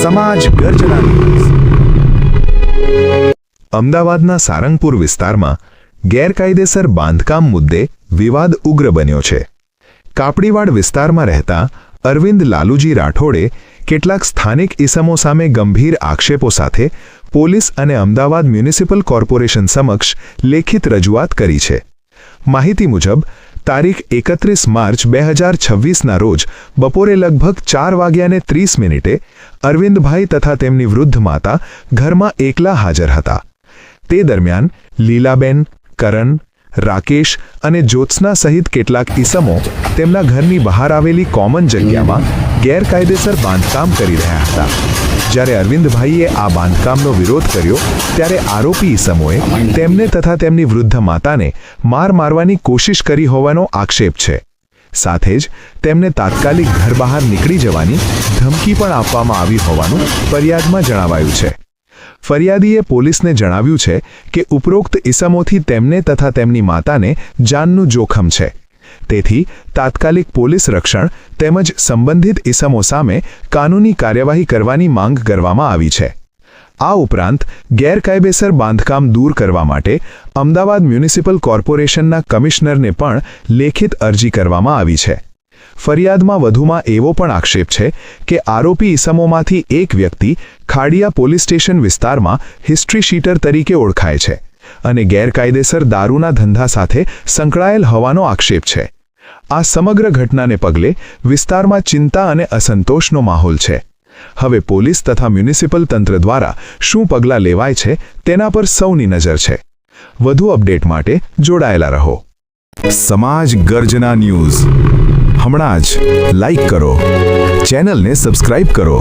સમાજ ગર્જના ન્યૂઝ। અમદાવાદના સારંગપુર વિસ્તારમાં ગેરકાયદેસર બાંધકામ મુદ્દે વિવાદ ઉગ્ર બન્યો છે। કાપડીવાડ વિસ્તારમાં રહેતા અરવિંદ લાલુજી રાઠોડે કેટલાક સ્થાનિક ઇસમો સામે ગંભીર આક્ષેપો સાથે પોલીસ અને અમદાવાદ મ્યુનિસિપલ કોર્પોરેશન સમક્ષ લેખિત રજૂઆત કરી છે। માહિતી મુજબ તારીખ 31 માર્ચ 2026ના રોજ બપોરે લગભગ 4:30 અરવિંદભાઈ તથા તેમની વૃદ્ધ માતા ઘરમાં એકલા હાજર હતા। તે દરમિયાન લીલાબેન, કરણ, રાકેશ અને જ્યોત્સના સહિત કેટલાક ઇસમો તેમના ઘરની બહાર આવેલી કોમન જગ્યામાં ગેરકાયદેસર બાંધકામ કરી રહ્યા હતા। જ્યારે અરવિંદભાઈએ આ બાંધકામનો વિરોધ કર્યો ત્યારે આરોપી ઇસમોએ તેમને તથા તેમની વૃદ્ધ માતાને મારવાની કોશિશ કરી હોવાનો આક્ષેપ છે। સાથે જ તેમને તાત્કાલિક ઘર બહાર નીકળી જવાની ધમકી પણ આપવામાં આવી હોવાનું ફરિયાદમાં જણાવાયું છે। ફરિયાદીએ પોલીસને જણાવ્યું છે કે ઉપરોક્ત ઇસમોથી તેમને તથા તેમની માતાને જાનનું જોખમ છે, તેથી તાત્કાલિક પોલીસ રક્ષણ તેમજ સંબંધિત ઇસમો સામે કાનૂની કાર્યવાહી કરવાની માંગ કરવામાં આવી છે। આ ઉપરાંત ગેરકાયદેસર બાંધકામ દૂર કરવા માટે અમદાવાદ મ્યુનિસિપલ કોર્પોરેશનના કમિશનરને પણ લેખિત અરજી કરવામાં આવી છે। ફરિયાદમાં વધુમાં એવો પણ આક્ષેપ છે કે આરોપી ઇસમોમાંથી એક વ્યક્તિ ખાડિયા પોલીસ સ્ટેશન વિસ્તારમાં હિસ્ટ્રી શીટર તરીકે ઓળખાય છે અને ગેરકાયદેસર દારૂના ધંધા સાથે સંકળાયેલ હોવાનો આક્ષેપ છે। આ સમગ્ર ઘટનાને પગલે વિસ્તારમાં ચિંતા અને અસંતોષનો માહોલ છે। હવે પોલીસ તથા મ્યુનિસિપલ તંત્ર દ્વારા શું પગલાં લેવાય છે તેના પર સૌની નજર છે। વધુ અપડેટ માટે જોડાયેલા રહો। સમાજ ગર્જના ન્યૂઝ હમણાં જ લાઈક કરો, ચેનલને સબસ્ક્રાઇબ કરો।